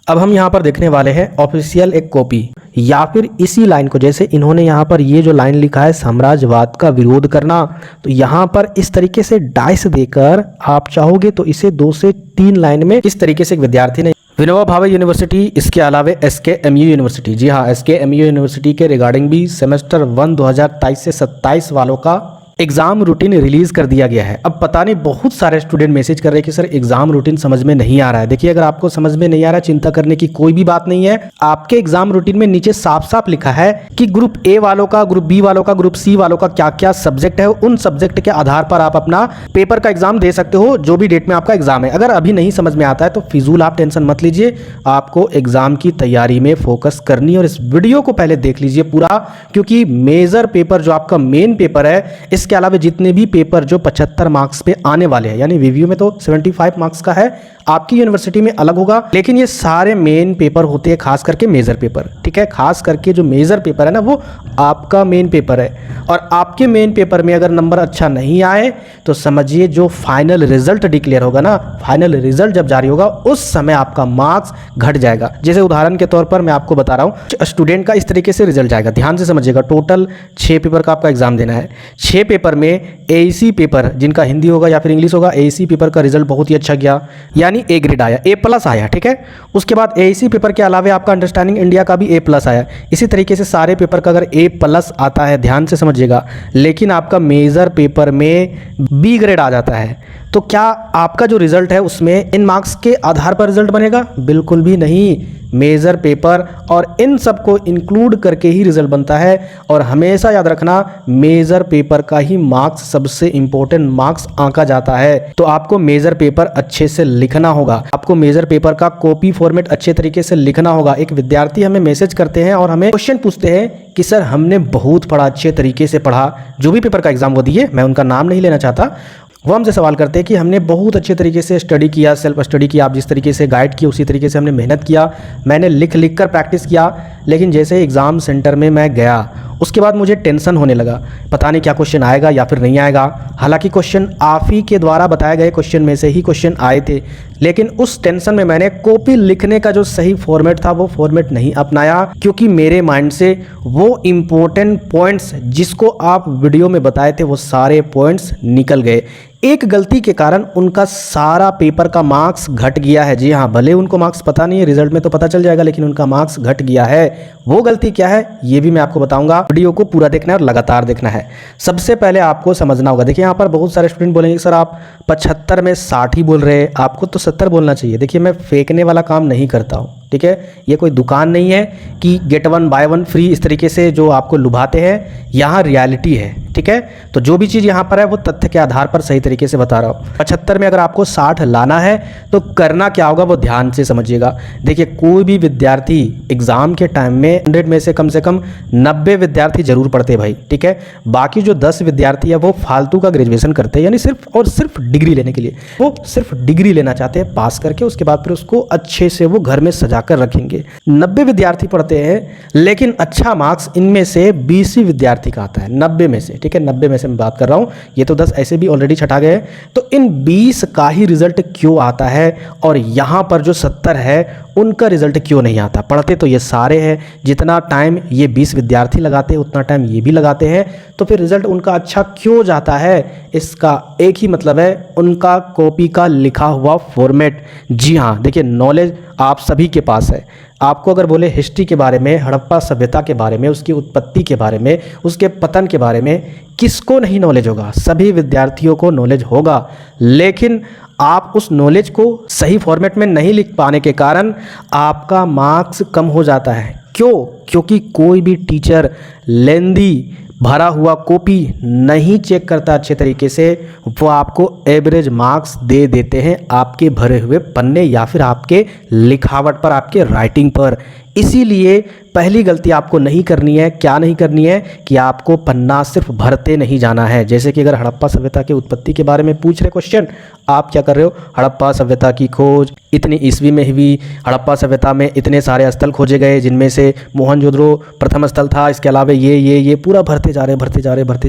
अब हम यहाँ पर देखने वाले हैं ऑफिशियल एक कॉपी या फिर इसी लाइन को, जैसे इन्होंने यहाँ पर ये जो लाइन लिखा है साम्राज्यवाद का विरोध करना, तो यहाँ पर इस तरीके से डाइस देकर आप चाहोगे तो इसे 2 से 3 लाइन में इस तरीके से एक विद्यार्थी ने विनोबा भावे यूनिवर्सिटी, इसके अलावे SKMU यूनिवर्सिटी, जी हाँ SKMU यूनिवर्सिटी के रिगार्डिंग भी सेमेस्टर 1 2023 से 27 वालों का एग्जाम रूटीन रिलीज कर दिया गया है। अब पता नहीं बहुत सारे स्टूडेंट मैसेज कर रहे हैं कि सर एग्जाम रूटीन समझ में नहीं आ रहा है। देखिए, अगर आपको समझ में नहीं आ रहा है, चिंता करने की कोई भी बात नहीं है। आपके एग्जाम रूटीन में नीचे साफ साफ लिखा है कि ग्रुप ए वालों का, ग्रुप बी वालों का, ग्रुप सी वालों का क्या क्या सब्जेक्ट है, उन सब्जेक्ट के आधार पर आप अपना पेपर का एग्जाम दे सकते हो, जो भी डेट में आपका एग्जाम है। अगर अभी नहीं समझ में आता है तो फिजूल आप टेंशन मत लीजिए, आपको एग्जाम की तैयारी में फोकस करनी है। और इस वीडियो को पहले देख लीजिए पूरा, क्योंकि मेजर पेपर जो आपका मेन पेपर है, इसके अलावा जितने भी पेपर जो 75 मार्क्स पे आने वाले हैं, यानी रिव्यू में तो 75 मार्क्स का है, आपकी यूनिवर्सिटी में अलग होगा, लेकिन ये सारे मेन पेपर होते हैं, खास करके मेजर पेपर। ठीक है, खास करके जो मेजर पेपर है ना, वो आपका मेन पेपर है। और आपके मेन पेपर में अगर नंबर अच्छा नहीं आए तो समझिए जो फाइनल रिजल्ट डिक्लेयर होगा ना, फाइनल रिजल्ट जब जारी होगा उस समय आपका मार्क्स घट जाएगा। जैसे उदाहरण के तौर पर मैं आपको बता रहा हूँ, स्टूडेंट का इस तरीके से रिजल्ट जाएगा, ध्यान से समझिएगा। टोटल 6 पेपर का आपका एग्जाम देना है। 6 पेपर में AEC पेपर, जिनका हिंदी होगा या फिर इंग्लिश होगा, AEC पेपर का रिजल्ट बहुत ही अच्छा गया, यानी A ग्रेड आया, A+ आया। ठीक है, उसके बाद AEC पेपर के अलावा आपका अंडरस्टैंडिंग इंडिया का भी A+ आया। इसी तरीके से सारे पेपर का अगर A+ आता है, ध्यान से समझिएगा, लेकिन आपका मेजर पेपर में B ग्रेड आ जाता है, तो क्या आपका जो रिजल्ट है उसमें इन मार्क्स के आधार पर रिजल्ट बनेगा? बिल्कुल भी नहीं। मेजर पेपर और इन सब को इंक्लूड करके ही रिजल्ट बनता है। और हमेशा याद रखना, मेजर पेपर का ही मार्क्स सबसे इंपॉर्टेंट मार्क्स आंका जाता है। तो आपको मेजर पेपर अच्छे से लिखना होगा, आपको मेजर पेपर का कॉपी फॉर्मेट अच्छे तरीके से लिखना होगा। एक विद्यार्थी हमें मैसेज करते हैं और हमें क्वेश्चन पूछते हैं कि सर हमने बहुत पढ़ा, अच्छे तरीके से पढ़ा, जो भी पेपर का एग्जाम वो दिए, मैं उनका नाम नहीं लेना चाहता, वो हमसे सवाल करते हैं कि हमने बहुत अच्छे तरीके से स्टडी किया, सेल्फ स्टडी किया, आप जिस तरीके से गाइड किया उसी तरीके से हमने मेहनत किया, मैंने लिख लिख कर प्रैक्टिस किया, लेकिन जैसे एग्ज़ाम सेंटर में मैं गया उसके बाद मुझे टेंशन होने लगा, पता नहीं क्या क्वेश्चन आएगा या फिर नहीं आएगा। हालांकि क्वेश्चन आप ही के द्वारा बताए गए क्वेश्चन में से ही क्वेश्चन आए थे, लेकिन उस टेंशन में मैंने कॉपी लिखने का जो सही फॉर्मेट था वो फॉर्मेट नहीं अपनाया, क्योंकि मेरे माइंड से वो इम्पोर्टेंट पॉइंट्स जिसको आप वीडियो में बताए थे वो सारे पॉइंट्स निकल गए। एक गलती के कारण उनका सारा पेपर का मार्क्स घट गया है। जी हाँ, भले उनको मार्क्स पता नहीं है, रिजल्ट में तो पता चल जाएगा, लेकिन उनका मार्क्स घट गया है। वो गलती क्या है ये भी मैं आपको बताऊंगा। वीडियो को पूरा देखना है और लगातार देखना है। सबसे पहले आपको समझना होगा, देखिए यहाँ पर बहुत सारे स्टूडेंट बोलेंगे सर आप 75 में 60 ही बोल रहे हैं, आपको तो 70 बोलना चाहिए। देखिए, मैं फेंकने वाला काम नहीं करता हूँ, ठीक है, ये कोई दुकान नहीं है कि गेट 1 बाय 1 फ्री इस तरीके से जो आपको लुभाते हैं। यहाँ रियलिटी है, ठीक है, तो जो भी चीज़ यहाँ पर है वो तथ्य के आधार पर सही तरीके से बता रहा हूँ। 75 में अगर आपको 60 लाना है तो करना क्या होगा वो ध्यान से समझिएगा। देखिए, कोई भी विद्यार्थी एग्जाम के टाइम में 100 में से कम 90 विद्यार्थी जरूर पढ़ते हैं भाई, ठीक है। बाकी जो 10 विद्यार्थी है वो फालतू का ग्रेजुएशन करते हैं, यानी सिर्फ और सिर्फ डिग्री लेने के लिए, वो सिर्फ डिग्री लेना चाहते हैं पास करके, उसके बाद फिर उसको अच्छे से वो घर में सजा कर रखेंगे। 90 विद्यार्थी पढ़ते हैं, लेकिन अच्छा मार्क्स इनमें से 20 ही विद्यार्थी का आता है, 90 में से, ठीक है, 90 में से मैं बात कर रहा हूँ, ये तो 10 ऐसे भी ऑलरेडी छटा गए। तो इन 20 का ही रिजल्ट क्यों आता है और यहाँ पर जो 70 है उनका रिजल्ट क्यों नहीं आता? पढ़ते तो ये सारे हैं, जितना टाइम ये 20 विद्यार्थी लगाते हैं उतना टाइम ये भी लगाते हैं, तो फिर रिजल्ट उनका अच्छा क्यों जाता है? इसका एक ही मतलब है, उनका कॉपी का लिखा हुआ फॉर्मेट। जी हाँ, देखिए, नॉलेज आप सभी के पास है। आपको अगर बोले हिस्ट्री के बारे में, हड़प्पा सभ्यता के बारे में, उसकी उत्पत्ति के बारे में, उसके पतन के बारे में, किसको नहीं नॉलेज होगा? सभी विद्यार्थियों को नॉलेज होगा, लेकिन आप उस नॉलेज को सही फॉर्मेट में नहीं लिख पाने के कारण आपका मार्क्स कम हो जाता है। क्यों? क्योंकि कोई भी टीचर लेंदी भरा हुआ कॉपी नहीं चेक करता अच्छे तरीके से, वो आपको एवरेज मार्क्स दे देते हैं आपके भरे हुए पन्ने या फिर आपके लिखावट पर, आपके राइटिंग पर। इसीलिए पहली गलती आपको नहीं करनी है। क्या नहीं करनी है कि आपको पन्ना सिर्फ भरते नहीं जाना है। जैसे कि अगर हड़प्पा सभ्यता की उत्पत्ति के बारे में पूछ रहे क्वेश्चन, आप क्या कर रहे हो, हड़प्पा सभ्यता की खोज इतनी ईस्वी में हुई, हड़प्पा सभ्यता में इतने सारे स्थल खोजे गए जिनमें से मोहनजोदड़ो प्रथम स्थल था, इसके अलावा ये पूरा भरते जा रहे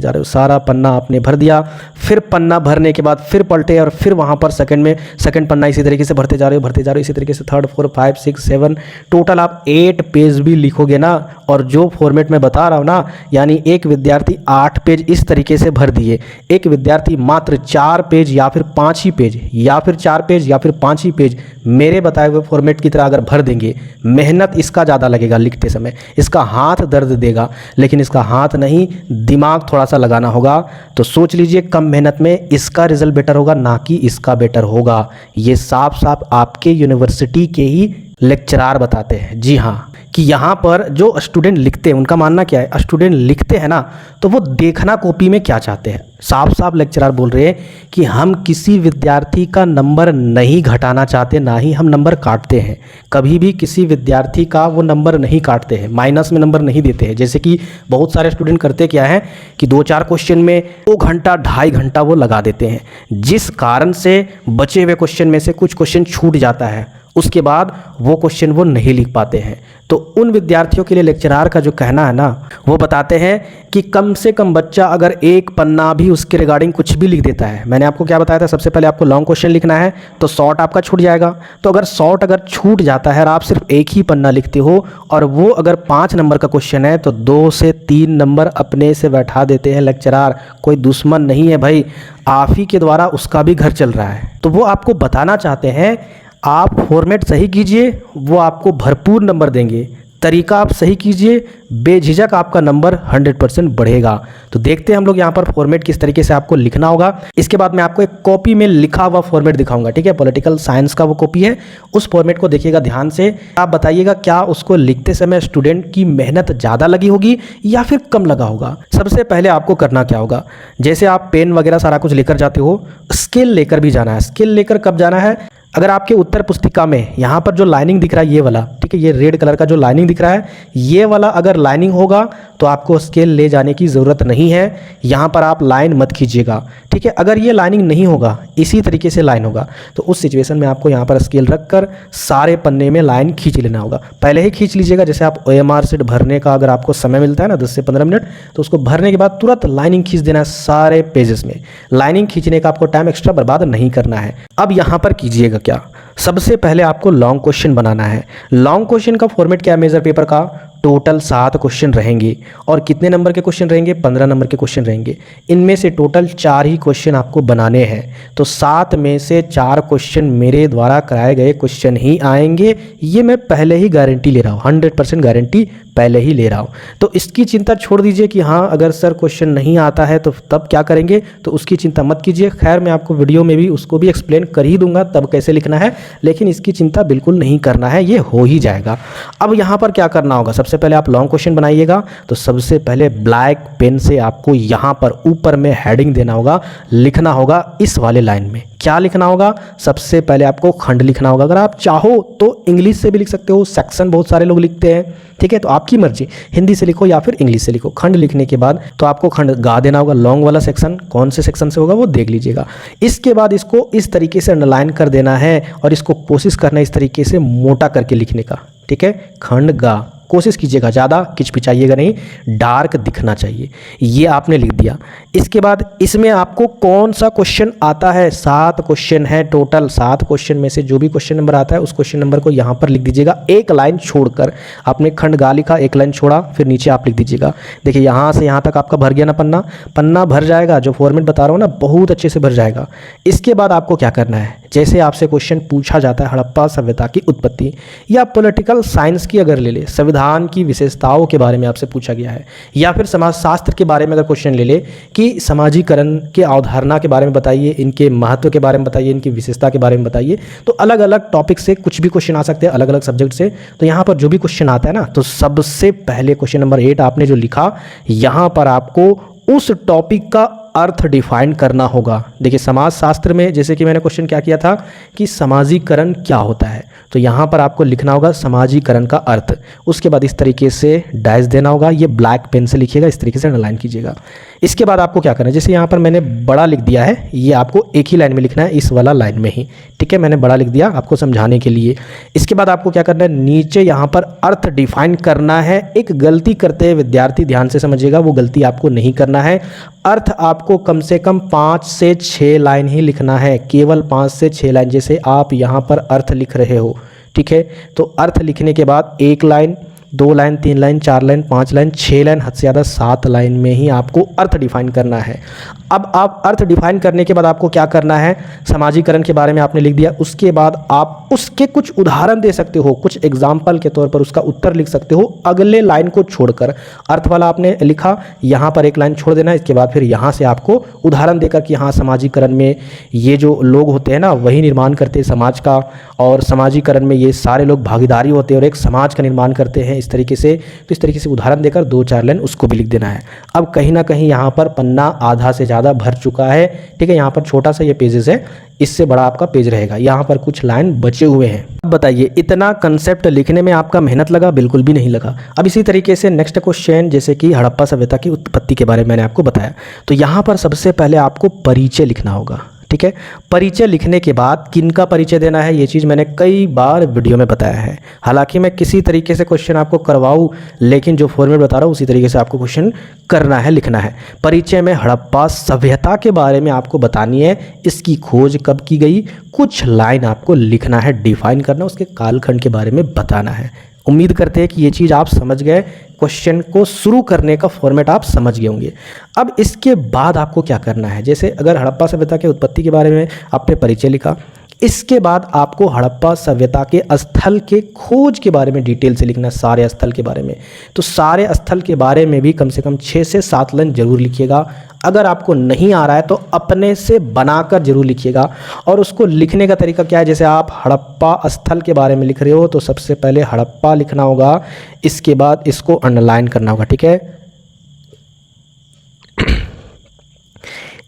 हो, सारा पन्ना आपने भर दिया। फिर पन्ना भरने के बाद फिर पलटे और फिर वहाँ पर सेकंड पन्ना इसी तरीके से भरते जा रहे हो, इसी तरीके से 3, 4, 5, 6, 7 टोटल आप 8 पेज भी लिखोगे ना। और जो फॉर्मेट में बता रहा हूँ ना, यानी एक विद्यार्थी 8 पेज इस तरीके से भर दिए, एक विद्यार्थी मात्र 4 पेज या फिर 5 ही पेज या फिर 4 पेज या फिर 5 ही पेज मेरे बताए हुए फॉर्मेट की तरह अगर भर देंगे, मेहनत इसका ज़्यादा लगेगा लिखते समय, इसका हाथ दर्द देगा, लेकिन इसका हाथ नहीं दिमाग थोड़ा सा लगाना होगा। तो सोच लीजिए कम मेहनत में इसका रिजल्ट बेटर होगा ना कि इसका बेटर होगा। ये साफ साफ आपके यूनिवर्सिटी के ही लेक्चरार बताते हैं। जी हाँ, कि यहाँ पर जो स्टूडेंट लिखते हैं उनका मानना क्या है, स्टूडेंट लिखते हैं ना तो वो देखना कॉपी में क्या चाहते हैं। साफ साफ लेक्चरार बोल रहे हैं कि हम किसी विद्यार्थी का नंबर नहीं घटाना चाहते, ना ही हम नंबर काटते हैं। कभी भी किसी विद्यार्थी का वो नंबर नहीं काटते हैं, माइनस में नंबर नहीं देते हैं। जैसे कि बहुत सारे स्टूडेंट करते क्या है कि 2-4 क्वेश्चन में 2 घंटा 2.5 घंटा वो लगा देते हैं, जिस कारण से बचे हुए क्वेश्चन में से कुछ क्वेश्चन छूट जाता है, उसके बाद वो क्वेश्चन वो नहीं लिख पाते हैं। तो उन विद्यार्थियों के लिए लेक्चरार का जो कहना है ना, वो बताते हैं कि कम से कम बच्चा अगर एक पन्ना भी उसके रिगार्डिंग कुछ भी लिख देता है। मैंने आपको क्या बताया था, सबसे पहले आपको लॉन्ग क्वेश्चन लिखना है तो शॉर्ट आपका छूट जाएगा। तो अगर शॉर्ट अगर छूट जाता है और आप सिर्फ एक ही पन्ना लिखते हो और वो अगर 5 नंबर का क्वेश्चन है तो 2 से 3 नंबर अपने से बैठा देते हैं लेक्चरार। कोई दुश्मन नहीं है भाई, आप ही के द्वारा उसका भी घर चल रहा है। तो वो आपको बताना चाहते हैं आप फॉर्मेट सही कीजिए, वो आपको भरपूर नंबर देंगे। तरीका आप सही कीजिए, बेझिझक आपका नंबर 100% बढ़ेगा। तो देखते हैं हम लोग यहाँ पर फॉर्मेट किस तरीके से आपको लिखना होगा। इसके बाद मैं आपको एक कॉपी में लिखा हुआ फॉर्मेट दिखाऊंगा, ठीक है। पॉलिटिकल साइंस का वो कॉपी है, उस फॉर्मेट को देखिएगा ध्यान से। आप बताइएगा क्या उसको लिखते समय स्टूडेंट की मेहनत ज़्यादा लगी होगी या फिर कम लगा होगा। सबसे पहले आपको करना क्या होगा, जैसे आप पेन वगैरह सारा कुछ लेकर जाते हो, स्केल लेकर भी जाना है। स्केल लेकर कब जाना है, अगर आपके उत्तर पुस्तिका में यहाँ पर जो लाइनिंग दिख रहा है ये वाला, ठीक है, ये रेड कलर का जो लाइनिंग दिख रहा है ये वाला अगर लाइनिंग होगा तो आपको स्केल ले जाने की ज़रूरत नहीं है। यहाँ पर आप लाइन मत खींचिएगा, ठीक है। अगर ये लाइनिंग नहीं होगा, इसी तरीके से लाइन होगा, तो उस सिचुएशन में आपको यहाँ पर स्केल रखकर सारे पन्ने में लाइन खींच लेना होगा। पहले ही खींच लीजिएगा। जैसे आप OMR शीट भरने का अगर आपको समय मिलता है ना 10 से 15 मिनट, तो उसको भरने के बाद तुरंत लाइनिंग खींच देना है सारे पेजेस में। लाइनिंग खींचने का आपको टाइम एक्स्ट्रा बर्बाद नहीं करना है। अब यहाँ पर कीजिएगा क्या, सबसे पहले आपको लॉन्ग क्वेश्चन बनाना है। लॉन्ग क्वेश्चन का फॉर्मेट क्या है मेजर पेपर का, टोटल 7 क्वेश्चन रहेंगे और कितने नंबर के क्वेश्चन रहेंगे, 15 नंबर के क्वेश्चन रहेंगे। इनमें से टोटल 4 ही क्वेश्चन आपको बनाने हैं। तो 7 में से 4 क्वेश्चन मेरे द्वारा कराए गए क्वेश्चन ही आएंगे, ये मैं पहले ही गारंटी ले रहा हूँ, 100% गारंटी पहले ही ले रहा हूँ। तो इसकी चिंता छोड़ दीजिए कि हाँ अगर सर क्वेश्चन नहीं आता है तो तब क्या करेंगे, तो उसकी चिंता मत कीजिए। खैर मैं आपको वीडियो में भी उसको भी एक्सप्लेन कर ही दूंगा तब कैसे लिखना है, लेकिन इसकी चिंता बिल्कुल नहीं करना है, ये हो ही जाएगा। अब यहाँ पर क्या करना होगा, सबसे पहले आप लॉन्ग क्वेश्चन बनाइएगा तो सबसे पहले ब्लैक पेन से आपको यहाँ पर ऊपर में हेडिंग देना होगा, लिखना होगा इस वाले लाइन में। क्या लिखना होगा, सबसे पहले आपको खंड लिखना होगा। अगर आप चाहो तो इंग्लिश से भी लिख सकते हो, सेक्शन बहुत सारे लोग लिखते हैं, ठीक है, तो आपकी मर्जी, हिंदी से लिखो या फिर इंग्लिश से लिखो। खंड लिखने के बाद तो आपको खंड गा देना होगा। लॉन्ग वाला सेक्शन कौन से सेक्शन से होगा वो देख लीजिएगा। इसके बाद इसको इस तरीके से अंडरलाइन कर देना है और इसको कोशिश करना है इस तरीके से मोटा करके लिखने का, ठीक है। खंड गा कोशिश कीजिएगा, ज़्यादा किचपिचाइएगा नहीं, डार्क दिखना चाहिए। ये आपने लिख दिया। इसके बाद इसमें आपको कौन सा क्वेश्चन आता है, 7 क्वेश्चन है टोटल। 7 क्वेश्चन में से जो भी क्वेश्चन नंबर आता है उस क्वेश्चन नंबर को यहाँ पर लिख दीजिएगा, एक लाइन छोड़कर। आपने खंड गा लिखा, एक लाइन छोड़ा, फिर नीचे आप लिख दीजिएगा। देखिए यहाँ से यहाँ तक आपका भर गया ना, पन्ना भर जाएगा। जो फॉर्मेट बता रहा हूँ ना बहुत अच्छे से भर जाएगा। इसके बाद आपको क्या करना है, जैसे आपसे क्वेश्चन पूछा जाता है हड़प्पा सभ्यता की उत्पत्ति या पॉलिटिकल साइंस की अगर ले ले, संविधान की विशेषताओं के बारे में आपसे पूछा गया है, या फिर समाजशास्त्र के बारे में अगर क्वेश्चन ले ले कि समाजीकरण के अवधारणा के बारे में बताइए, इनके महत्व के बारे में बताइए, इनकी विशेषता के बारे में बताइए, तो अलग अलग टॉपिक से कुछ भी क्वेश्चन आ सकते हैं, अलग अलग सब्जेक्ट से। तो यहाँ पर जो भी क्वेश्चन आता है ना, तो सबसे पहले क्वेश्चन नंबर 8 आपने जो लिखा, यहाँ पर आपको उस टॉपिक का अर्थ डिफाइन करना होगा। देखिए समाज शास्त्र में जैसे कि मैंने क्वेश्चन क्या किया था कि समाजीकरण क्या होता है, तो यहाँ पर आपको लिखना होगा समाजीकरण का अर्थ। उसके बाद इस तरीके से डैश देना होगा, ये ब्लैक पेन से लिखिएगा, इस तरीके से अंडरलाइन कीजिएगा। इसके बाद आपको क्या करना है, जैसे यहाँ पर मैंने बड़ा लिख दिया है, ये आपको एक ही लाइन में लिखना है, इस वाला लाइन में ही, ठीक है। मैंने बड़ा लिख दिया आपको समझाने के लिए। इसके बाद आपको क्या करना है, नीचे यहाँ पर अर्थ डिफाइन करना है। एक गलती करते हैं विद्यार्थी, ध्यान से समझिएगा, वो गलती आपको नहीं करना है। अर्थ आपको कम से कम 5 से 6 लाइन ही लिखना है, केवल 5 से 6 लाइन। जैसे आप यहाँ पर अर्थ लिख रहे हो, ठीक है, तो अर्थ लिखने के बाद 1 line, 2 line, 3 line, 4 line, 5 line, 6 line, हद से ज़्यादा 7 लाइन में ही आपको अर्थ डिफाइन करना है। अब आप अर्थ डिफाइन करने के बाद आपको क्या करना है, समाजीकरण के बारे में आपने लिख दिया, उसके बाद आप उसके कुछ उदाहरण दे सकते हो, कुछ एग्जाम्पल के तौर पर उसका उत्तर लिख सकते हो अगले लाइन को छोड़कर। अर्थ वाला आपने लिखा, यहाँ पर 1 लाइन छोड़ देना, इसके बाद फिर यहाँ से आपको उदाहरण देकर कि हाँ समाजीकरण में ये जो लोग होते हैं ना वही निर्माण करते हैं समाज का, और समाजीकरण में ये सारे लोग भागीदारी होते हैं और एक समाज का निर्माण करते हैं, इस तरीके से। तो इस तरीके से उदाहरण देकर 2-4 लाइन उसको भी लिख देना है। अब कहीं ना कहीं यहाँ पर पन्ना आधा से ज़्यादा भर चुका है, ठीक है। यहाँ पर छोटा सा ये पेजेस है, इससे बड़ा आपका पेज रहेगा, यहाँ पर कुछ लाइन बचे हुए हैं। अब बताइए इतना कंसेप्ट लिखने में आपका मेहनत लगा? बिल्कुल भी नहीं लगा। अब इसी तरीके से नेक्स्ट क्वेश्चन, जैसे कि हड़प्पा सभ्यता की उत्पत्ति के बारे में मैंने आपको बताया, तो यहाँ पर सबसे पहले आपको परिचय लिखना होगा, ठीक है। परिचय लिखने के बाद किनका परिचय देना है, ये चीज़ मैंने कई बार वीडियो में बताया है। हालांकि मैं किसी तरीके से क्वेश्चन आपको करवाऊँ, लेकिन जो फॉर्मेट बता रहा हूँ उसी तरीके से आपको क्वेश्चन करना है, लिखना है। परिचय में हड़प्पा सभ्यता के बारे में आपको बतानी है, इसकी खोज कब की गई, कुछ लाइन आपको लिखना है, डिफाइन करना, उसके कालखंड के बारे में बताना है। उम्मीद करते हैं कि ये चीज़ आप समझ गए, क्वेश्चन को शुरू करने का फॉर्मेट आप समझ गए होंगे। अब इसके बाद आपको क्या करना है, जैसे अगर हड़प्पा सभ्यता के उत्पत्ति के बारे में आपने परिचय लिखा, इसके बाद आपको हड़प्पा सभ्यता के स्थल के खोज के बारे में डिटेल से लिखना, सारे स्थल के बारे में। तो सारे स्थल के बारे में भी कम से कम 6 से 7 लाइन जरूर लिखिएगा। अगर आपको नहीं आ रहा है तो अपने से बनाकर जरूर लिखिएगा। और उसको लिखने का तरीका क्या है, जैसे आप हड़प्पा स्थल के बारे में लिख रहे हो तो सबसे पहले हड़प्पा लिखना होगा, इसके बाद इसको अंडरलाइन करना होगा, ठीक है।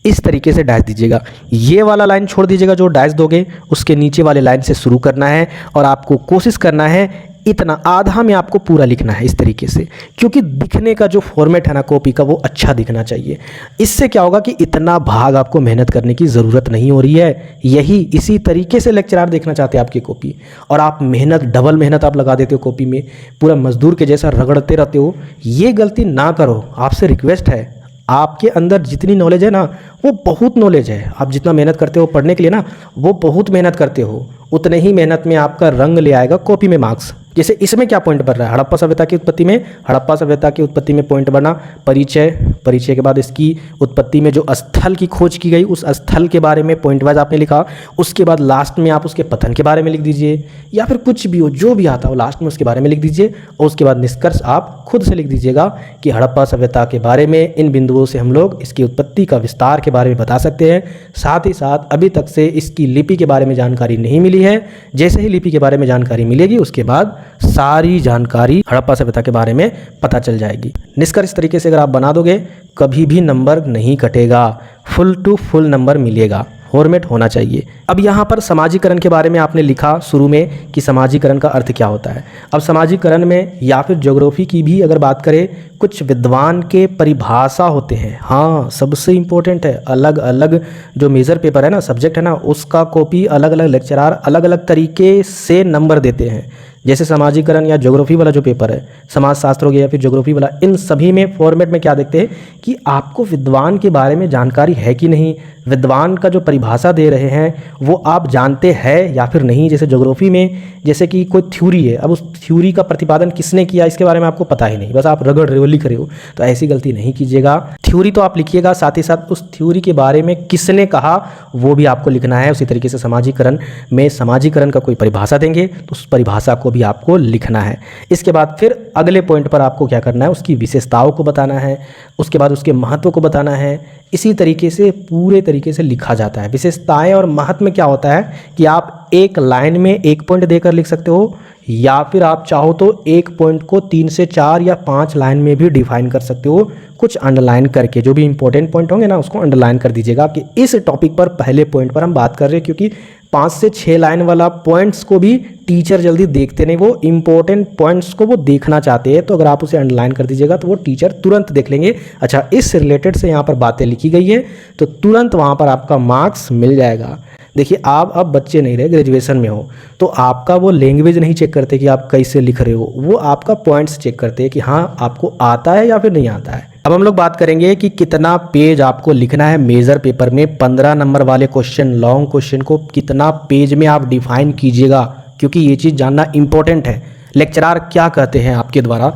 इस तरीके से डैश दीजिएगा, ये वाला लाइन छोड़ दीजिएगा, जो डैश दोगे उसके नीचे वाले लाइन से शुरू करना है, और आपको कोशिश करना है इतना आधा में आपको पूरा लिखना है, इस तरीके से, क्योंकि दिखने का जो फॉर्मेट है ना कॉपी का वो अच्छा दिखना चाहिए। इससे क्या होगा कि इतना भाग आपको मेहनत करने की ज़रूरत नहीं हो रही है। यही इसी तरीके से लेक्चरार देखना चाहते हैं आपकी कॉपी, और आप मेहनत, डबल मेहनत आप लगा देते हो कॉपी में, पूरा मजदूर के जैसा रगड़ते रहते हो। ये गलती ना करो, आपसे रिक्वेस्ट है। आपके अंदर जितनी नॉलेज है ना वो बहुत नॉलेज है, आप जितना मेहनत करते हो पढ़ने के लिए ना, वो बहुत मेहनत करते हो, उतने ही मेहनत में आपका रंग ले आएगा कॉपी में मार्क्स। जैसे इसमें क्या पॉइंट बन रहा है, हड़प्पा सभ्यता की उत्पत्ति में, हड़प्पा सभ्यता की उत्पत्ति में पॉइंट बना परिचय, परिचय के बाद इसकी उत्पत्ति में जो स्थल की खोज की गई उस स्थल के बारे में पॉइंट वाइज आपने लिखा। उसके बाद लास्ट में आप उसके पतन के बारे में लिख दीजिए, या फिर कुछ भी हो जो भी आता हो लास्ट में उसके बारे में लिख दीजिए। और उसके बाद निष्कर्ष आप खुद से लिख दीजिएगा कि हड़प्पा सभ्यता के बारे में इन बिंदुओं से हम लोग इसकी उत्पत्ति का विस्तार के बारे में बता सकते हैं। साथ ही साथ अभी तक से इसकी लिपि के बारे में जानकारी नहीं मिली है, जैसे ही लिपि के बारे में जानकारी मिलेगी उसके बाद सारी जानकारी हड़प्पा सभ्यता के बारे में पता चल जाएगी। निष्कर्ष तरीके से अगर आप बना दोगे कभी भी नंबर नहीं कटेगा, फुल टू फुल नंबर मिलेगा, फॉर्मेट होना चाहिए। अब यहाँ पर समाजीकरण के बारे में आपने लिखा शुरू में कि समाजीकरण का अर्थ क्या होता है। अब समाजीकरण में या फिर ज्योग्राफी की भी अगर बात करें, कुछ विद्वान के परिभाषा होते हैं। हाँ, सबसे इम्पोर्टेंट है, अलग अलग जो मेजर पेपर है ना, सब्जेक्ट है ना, उसका कॉपी अलग अलग लेक्चरार अलग अलग तरीके से नंबर देते हैं। जैसे समाजीकरण या ज्योग्राफी वाला जो पेपर है, समाज शास्त्र हो गया या फिर ज्योग्राफी वाला, इन सभी में फॉर्मेट में क्या देखते हैं कि आपको विद्वान के बारे में जानकारी है कि नहीं, विद्वान का जो परिभाषा दे रहे हैं वो आप जानते हैं या फिर नहीं। जैसे ज्योग्राफी में जैसे कि कोई थ्योरी है, अब उस थ्योरी का प्रतिपादन किसने किया इसके बारे में आपको पता ही नहीं, बस आप रगड़ रहे हो, लिख रहे हो, तो ऐसी गलती नहीं कीजिएगा। थ्योरी तो आप लिखिएगा, साथ ही साथ उस थ्योरी के बारे में किसने कहा वो भी आपको लिखना है। उसी तरीके से समाजीकरण में समाजीकरण का कोई परिभाषा देंगे तो उस परिभाषा को भी आपको लिखना है। इसके बाद फिर अगले पॉइंट पर आपको क्या करना है, उसकी विशेषताओं को बताना है, उसके बाद उसके महत्व को बताना है। इसी तरीके से पूरे तरीके से लिखा जाता है। विशेषताएं और महत्व में क्या होता है कि आप एक लाइन में एक पॉइंट देकर लिख सकते हो, या फिर आप चाहो तो एक पॉइंट को 3 से 4 या 5 लाइन में भी डिफाइन कर सकते हो। कुछ अंडरलाइन करके, जो भी इंपॉर्टेंट पॉइंट होंगे ना उसको अंडरलाइन कर दीजिएगा कि इस टॉपिक पर पहले पॉइंट पर हम बात कर रहे हैं, क्योंकि 5 से 6 लाइन वाला पॉइंट्स को भी टीचर जल्दी देखते नहीं, वो इंपॉर्टेंट पॉइंट्स को वो देखना चाहते हैं। तो अगर आप उसे अंडरलाइन कर दीजिएगा तो वो टीचर तुरंत देख लेंगे, अच्छा इस रिलेटेड से यहाँ पर बातें लिखी गई है, तो तुरंत वहाँ पर आपका मार्क्स मिल जाएगा। देखिए आप अब बच्चे नहीं रहे, ग्रेजुएशन में हो, तो आपका वो लैंग्वेज नहीं चेक करते कि आप कैसे लिख रहे हो, वो आपका पॉइंट्स चेक करते हैं कि हाँ आपको आता है या फिर नहीं आता है। अब हम लोग बात करेंगे कि कितना पेज आपको लिखना है मेजर पेपर में। 15 नंबर वाले क्वेश्चन, लॉन्ग क्वेश्चन को कितना पेज में आप डिफाइन कीजिएगा, क्योंकि ये चीज़ जानना इंपॉर्टेंट है। लेक्चरार क्या कहते हैं आपके द्वारा,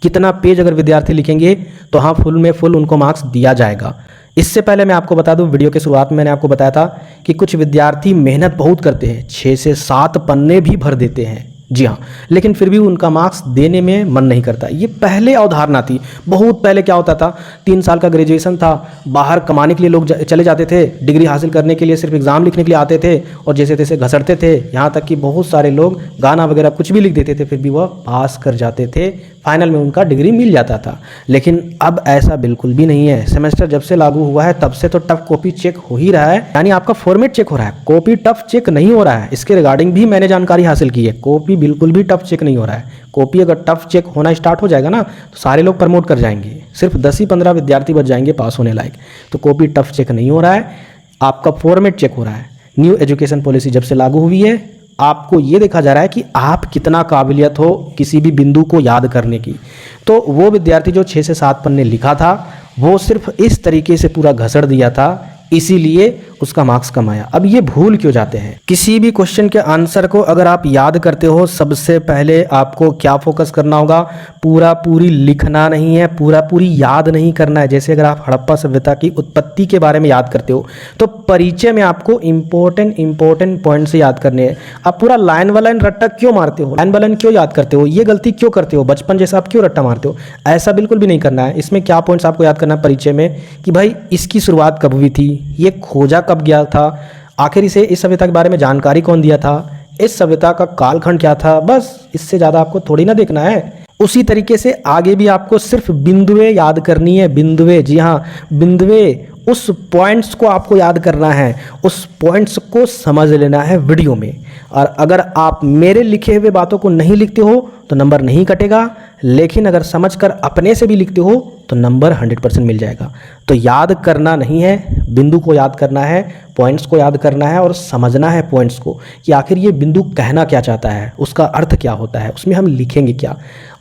कितना पेज अगर विद्यार्थी लिखेंगे तो हाँ फुल में फुल उनको मार्क्स दिया जाएगा। इससे पहले मैं आपको बता दूं, वीडियो के शुरुआत में मैंने आपको बताया था कि कुछ विद्यार्थी मेहनत बहुत करते हैं, 6 से 7 पन्ने भी भर देते हैं, जी हाँ, लेकिन फिर भी उनका मार्क्स देने में मन नहीं करता। ये पहले अवधारणा थी, बहुत पहले क्या होता था, 3 साल का ग्रेजुएशन था, बाहर कमाने के लिए लोग चले जाते थे, डिग्री हासिल करने के लिए सिर्फ एग्ज़ाम लिखने के लिए आते थे और जैसे तैसे घसड़ते थे, यहाँ तक कि बहुत सारे लोग गाना वगैरह कुछ भी लिख देते थे, फिर भी वह पास कर जाते थे, फाइनल में उनका डिग्री मिल जाता था। लेकिन अब ऐसा बिल्कुल भी नहीं है। सेमेस्टर जब से लागू हुआ है तब से तो टफ कॉपी चेक हो ही रहा है, यानी आपका फॉर्मेट चेक हो रहा है, कॉपी टफ चेक नहीं हो रहा है। इसके रिगार्डिंग भी मैंने जानकारी हासिल की है, कॉपी बिल्कुल भी टफ चेक नहीं हो रहा है। कॉपी अगर टफ चेक होना स्टार्ट हो जाएगा ना तो सारे लोग प्रमोट कर जाएंगे, सिर्फ 10 ही 15 विद्यार्थी बच जाएंगे पास होने लायक। तो कॉपी टफ चेक नहीं हो रहा है, आपका फॉर्मेट चेक हो रहा है। न्यू एजुकेशन पॉलिसी जब से लागू हुई है आपको ये देखा जा रहा है कि आप कितना काबिलियत हो किसी भी बिंदु को याद करने की। तो वो विद्यार्थी जो 6 से 7 पन्ने लिखा था वो सिर्फ इस तरीके से पूरा घसड़ दिया था, इसीलिए उसका मार्क्स कम आया। अब ये भूल क्यों जाते हैं? किसी भी क्वेश्चन के आंसर को अगर आप याद करते हो, सबसे पहले आपको क्या फोकस करना होगा, पूरा पूरी लिखना नहीं है, पूरा पूरी याद नहीं करना है। जैसे अगर आप हड़प्पा सभ्यता की उत्पत्ति के बारे में याद करते हो तो परिचय में आपको इंपॉर्टेंट पॉइंट से याद करने हैं। आप पूरा लाइन बाय लाइन रट्टा क्यों मारते हो, लाइन बाय लाइन क्यों याद करते हो, ये गलती क्यों करते हो, बचपन जैसा आप क्यों रट्टा मारते हो? ऐसा बिल्कुल भी नहीं करना है। इसमें क्या पॉइंट्स आपको याद करना है परिचय में कि भाई इसकी शुरुआत कब हुई थी, ये खोजा कब गया था, आखिर इसे इस सभ्यता के बारे में जानकारी कौन दिया था, इस सभ्यता का कालखंड क्या था, बस इससे ज़्यादा आपको थोड़ी ना देखना है। उसी तरीके से आगे भी आपको सिर्फ बिंदुएं याद करनी है, बिंदुएं, जी हाँ बिंदुएं, उस पॉइंट्स को आपको याद करना है, उस पॉइंट्स को समझ लेना है वीडियो में। और अगर आप मेरे लिखे हुए बातों को नहीं लिखते हो तो नंबर नहीं कटेगा, लेकिन अगर समझकर अपने से भी लिखते हो तो नंबर 100% मिल जाएगा। तो याद करना नहीं है, बिंदु को याद करना है, पॉइंट्स को याद करना है और समझना है पॉइंट्स को कि आखिर ये बिंदु कहना क्या चाहता है, उसका अर्थ क्या होता है, उसमें हम लिखेंगे क्या।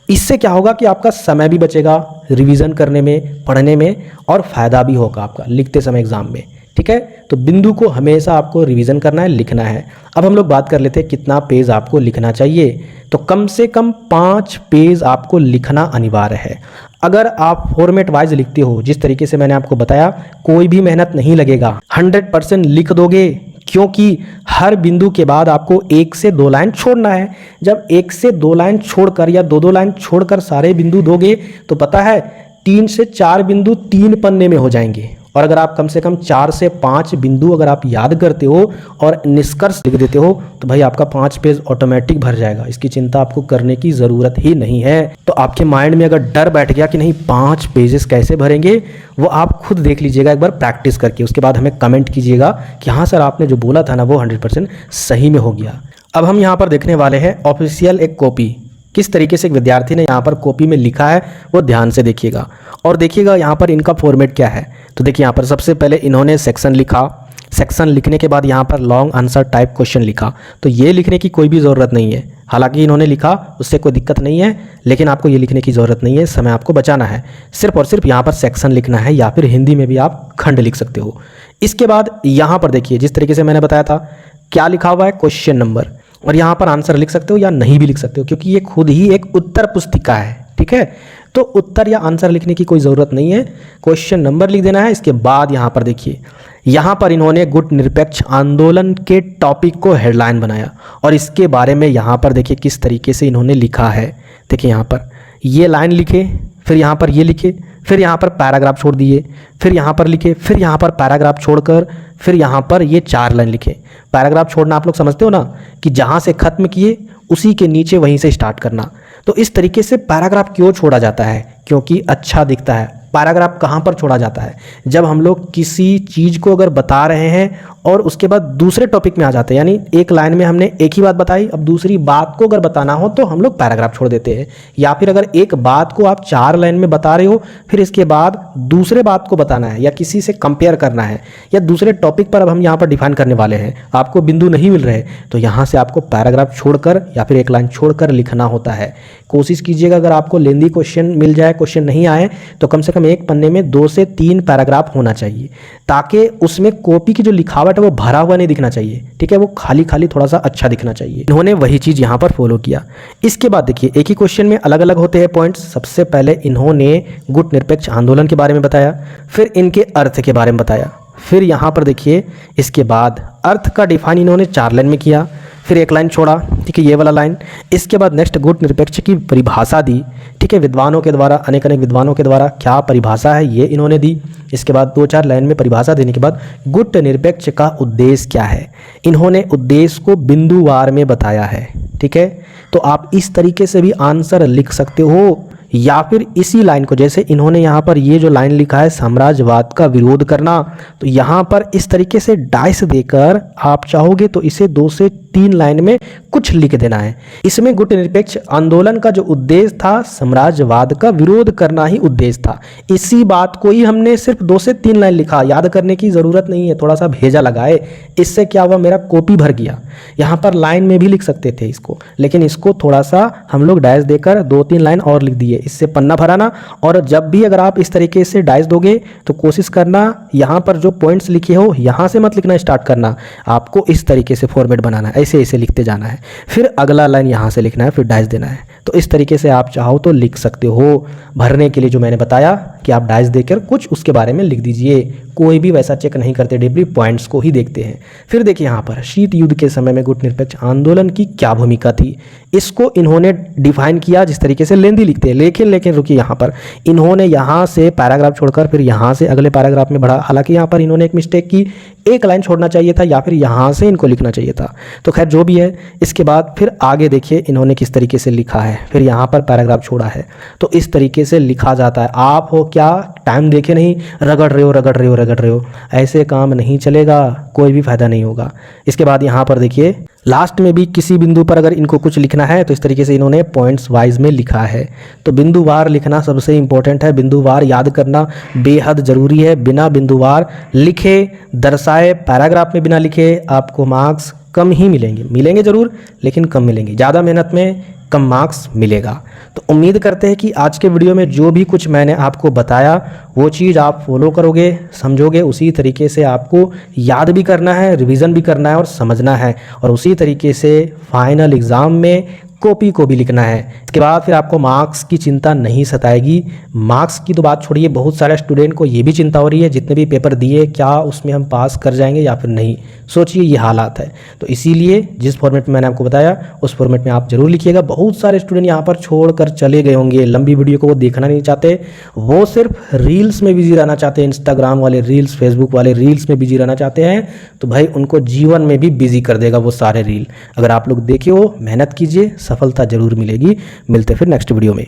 इससे क्या होगा कि आपका समय भी बचेगा रिवीजन करने में, पढ़ने में, और फ़ायदा भी होगा आपका लिखते समय एग्ज़ाम में, ठीक है। तो बिंदु को हमेशा आपको रिवीजन करना है, लिखना है। अब हम लोग बात कर लेते हैं कितना पेज आपको लिखना चाहिए। तो कम से कम 5 पेज आपको लिखना अनिवार्य है। अगर आप फॉर्मेट वाइज लिखते हो, जिस तरीके से मैंने आपको बताया, कोई भी मेहनत नहीं लगेगा, 100% लिख दोगे, क्योंकि हर बिंदु के बाद आपको 1 से 2 लाइन छोड़ना है। जब 1 से 2 लाइन छोड़कर या 2-2 लाइन छोड़कर सारे बिंदु दोगे तो पता है 3 से 4 बिंदु 3 पन्ने में हो जाएंगे। और अगर आप कम से कम 4 से 5 बिंदु अगर आप याद करते हो और निष्कर्ष लिख देते हो तो भाई आपका 5 पेज ऑटोमेटिक भर जाएगा। इसकी चिंता आपको करने की ज़रूरत ही नहीं है। तो आपके माइंड में अगर डर बैठ गया कि नहीं 5 पेजेस कैसे भरेंगे, वो आप खुद देख लीजिएगा एक बार प्रैक्टिस करके, उसके बाद हमें कमेंट कीजिएगा कि हाँ सर आपने जो बोला था ना वो 100% सही में हो गया। अब हम यहाँ पर देखने वाले हैं ऑफिशियल एक कॉपी, किस तरीके से एक विद्यार्थी ने यहाँ पर कॉपी में लिखा है वो ध्यान से देखिएगा और देखिएगा यहाँ पर इनका फॉर्मेट क्या है। तो देखिए यहाँ पर सबसे पहले इन्होंने सेक्शन लिखा, सेक्शन लिखने के बाद यहाँ पर लॉन्ग आंसर टाइप क्वेश्चन लिखा। तो ये लिखने की कोई भी ज़रूरत नहीं है, हालांकि इन्होंने लिखा उससे कोई दिक्कत नहीं है, लेकिन आपको ये लिखने की ज़रूरत नहीं है, समय आपको बचाना है। सिर्फ और सिर्फ यहाँ पर सेक्शन लिखना है, या फिर हिंदी में भी आप खंड लिख सकते हो। इसके बाद यहाँ पर देखिए जिस तरीके से मैंने बताया था क्या लिखा हुआ है, क्वेश्चन नंबर, और यहाँ पर आंसर लिख सकते हो या नहीं भी लिख सकते हो, क्योंकि ये खुद ही एक उत्तर पुस्तिका है, ठीक है। तो उत्तर या आंसर लिखने की कोई ज़रूरत नहीं है, क्वेश्चन नंबर लिख देना है। इसके बाद यहाँ पर देखिए, यहाँ पर इन्होंने गुट निरपेक्ष आंदोलन के टॉपिक को हेडलाइन बनाया और इसके बारे में यहाँ पर देखिए किस तरीके से इन्होंने लिखा है। देखिए यहाँ पर ये लाइन लिखे, फिर यहाँ पर ये लिखे, फिर यहाँ पर पैराग्राफ छोड़ दिए, फिर यहाँ पर लिखे, फिर यहाँ पर पैराग्राफ छोड़कर फिर यहाँ पर ये 4 लाइन लिखे। पैराग्राफ छोड़ना आप लोग समझते हो ना कि जहाँ से ख़त्म किए उसी के नीचे वहीं से स्टार्ट करना। तो इस तरीके से पैराग्राफ क्यों छोड़ा जाता है? क्योंकि अच्छा दिखता है। पैराग्राफ कहाँ पर छोड़ा जाता है? जब हम लोग किसी चीज़ को अगर बता रहे हैं और उसके बाद दूसरे टॉपिक में आ जाते हैं, यानी एक लाइन में हमने एक ही बात बताई, अब दूसरी बात को अगर बताना हो तो हम लोग पैराग्राफ छोड़ देते हैं। या फिर अगर एक बात को आप 4 लाइन में बता रहे हो, फिर इसके बाद दूसरे बात को बताना है या किसी से कंपेयर करना है या दूसरे टॉपिक पर अब हम यहाँ पर डिफाइन करने वाले हैं, आपको बिंदु नहीं मिल रहे, तो यहाँ से आपको पैराग्राफ छोड़कर या फिर एक लाइन छोड़कर लिखना होता है। कोशिश कीजिएगा अगर आपको लेंदी क्वेश्चन मिल जाए, क्वेश्चन नहीं आए, तो कम से कम एक पन्ने में 2 से 3 पैराग्राफ होना चाहिए, ताकि उसमें कॉपी की जो लिखावट है वो भरा हुआ नहीं दिखना चाहिए, ठीक है, वो खाली खाली थोड़ा सा अच्छा दिखना चाहिए। इन्होंने वही चीज़ यहाँ पर फॉलो किया। इसके बाद देखिए एक ही क्वेश्चन में अलग अलग होते हैं पॉइंट्स। सबसे पहले इन्होंने गुट निरपेक्ष आंदोलन के बारे में बताया, फिर इनके अर्थ के बारे में बताया, फिर यहाँ पर देखिए इसके बाद अर्थ का डिफाइन इन्होंने 4 लाइन में किया, फिर एक लाइन छोड़ा, ठीक है, ये वाला लाइन। इसके बाद नेक्स्ट गुट निरपेक्ष की परिभाषा दी, ठीक है, विद्वानों के द्वारा, अनेक विद्वानों के द्वारा क्या परिभाषा है ये इन्होंने दी। इसके बाद 2-4 लाइन में परिभाषा देने के बाद गुट निरपेक्ष का उद्देश्य क्या है, इन्होंने उद्देश्य को बिंदुवार में बताया है, ठीक है। तो आप इस तरीके से भी आंसर लिख सकते हो, या फिर इसी लाइन को, जैसे इन्होंने यहाँ पर ये जो लाइन लिखा है साम्राज्यवाद का विरोध करना, तो यहाँ पर इस तरीके से डाइस देकर आप चाहोगे तो इसे 2 से 3 लाइन में कुछ लिख देना है। इसमें गुट निरपेक्ष आंदोलन का जो उद्देश्य था साम्राज्यवाद का विरोध करना ही उद्देश्य था। इसी बात को ही हमने सिर्फ 2 से 3 लाइन लिखा, याद करने की ज़रूरत नहीं है, थोड़ा सा भेजा लगाए, इससे क्या हुआ मेरा कॉपी भर गया। यहाँ पर लाइन में भी लिख सकते थे इसको, लेकिन इसको थोड़ा सा हम लोग डाइस देकर 2-3 लाइन और लिख दिए, इससे पन्ना भराना। और जब भी अगर आप इस तरीके से डाइस दोगे तो कोशिश करना यहाँ पर जो पॉइंट्स लिखे हो यहाँ से मत लिखना स्टार्ट करना, आपको इस तरीके से फॉर्मेट बनाना है, ऐसे ऐसे लिखते जाना है, फिर अगला लाइन यहाँ से लिखना है, फिर डाइस देना है। तो इस तरीके से आप चाहो तो लिख सकते हो। भरने के लिए जो मैंने बताया कि आप डाइस देकर कुछ उसके बारे में लिख दीजिए, कोई भी वैसा चेक नहीं करते, डीपली पॉइंट्स को ही देखते हैं। फिर देखिए यहाँ पर शीत युद्ध के समय में गुट निरपेक्ष आंदोलन की क्या भूमिका थी, इसको इन्होंने डिफाइन किया जिस तरीके से लेंदी लिखते हैं। लेकिन रुकिए, यहाँ पर इन्होंने यहाँ से पैराग्राफ छोड़कर फिर यहाँ से अगले पैराग्राफ में बढ़ा। हालांकि यहाँ पर इन्होंने एक मिस्टेक की, एक लाइन छोड़ना चाहिए था या फिर यहाँ से इनको लिखना चाहिए था, तो खैर जो भी है। इसके बाद फिर आगे देखिए इन्होंने किस तरीके से लिखा है, फिर यहाँ पर पैराग्राफ छोड़ा है, तो इस तरीके से लिखा जाता है। आप हो क्या टाइम देखे नहीं, रगड़ रहे हो, ऐसे काम नहीं चलेगा, कोई भी फायदा नहीं होगा। इसके बाद यहाँ पर देखिए लास्ट में भी किसी बिंदु पर अगर इनको कुछ लिखना है तो इस तरीके से इन्होंने पॉइंट्स वाइज में लिखा है। तो बिंदुवार लिखना सबसे इंपॉर्टेंट है, बिंदुवार याद करना बेहद ज़रूरी है। बिना बिंदुवार लिखे दर्शाए पैराग्राफ में बिना लिखे आपको मार्क्स कम ही मिलेंगे ज़रूर, लेकिन कम मिलेंगे। ज़्यादा मेहनत में कम मार्क्स मिलेगा। तो उम्मीद करते हैं कि आज के वीडियो में जो भी कुछ मैंने आपको बताया वो चीज़ आप फॉलो करोगे, समझोगे, उसी तरीके से आपको याद भी करना है, रिवीजन भी करना है और समझना है, और उसी तरीके से फाइनल एग्ज़ाम में कॉपी को भी लिखना है। इसके बाद फिर आपको मार्क्स की चिंता नहीं सताएगी। मार्क्स की तो बात छोड़िए, बहुत सारे स्टूडेंट को ये भी चिंता हो रही है जितने भी पेपर दिए क्या उसमें हम पास कर जाएंगे या फिर नहीं। सोचिए ये हालात है, तो इसीलिए जिस फॉर्मेट में मैंने आपको बताया उस फॉर्मेट में आप जरूर लिखिएगा। बहुत सारे स्टूडेंट यहाँ पर छोड़कर चले गए होंगे, लंबी वीडियो को वो देखना नहीं चाहते, वो सिर्फ रील्स में बिजी रहना चाहते हैं, इंस्टाग्राम वाले रील्स, फेसबुक वाले रील्स में बिजी रहना चाहते हैं। तो भाई उनको जीवन में भी बिजी कर देगा वो सारे रील। अगर आप लोग देखे हो, मेहनत कीजिए, सफलता जरूर मिलेगी। मिलते फिर नेक्स्ट वीडियो में।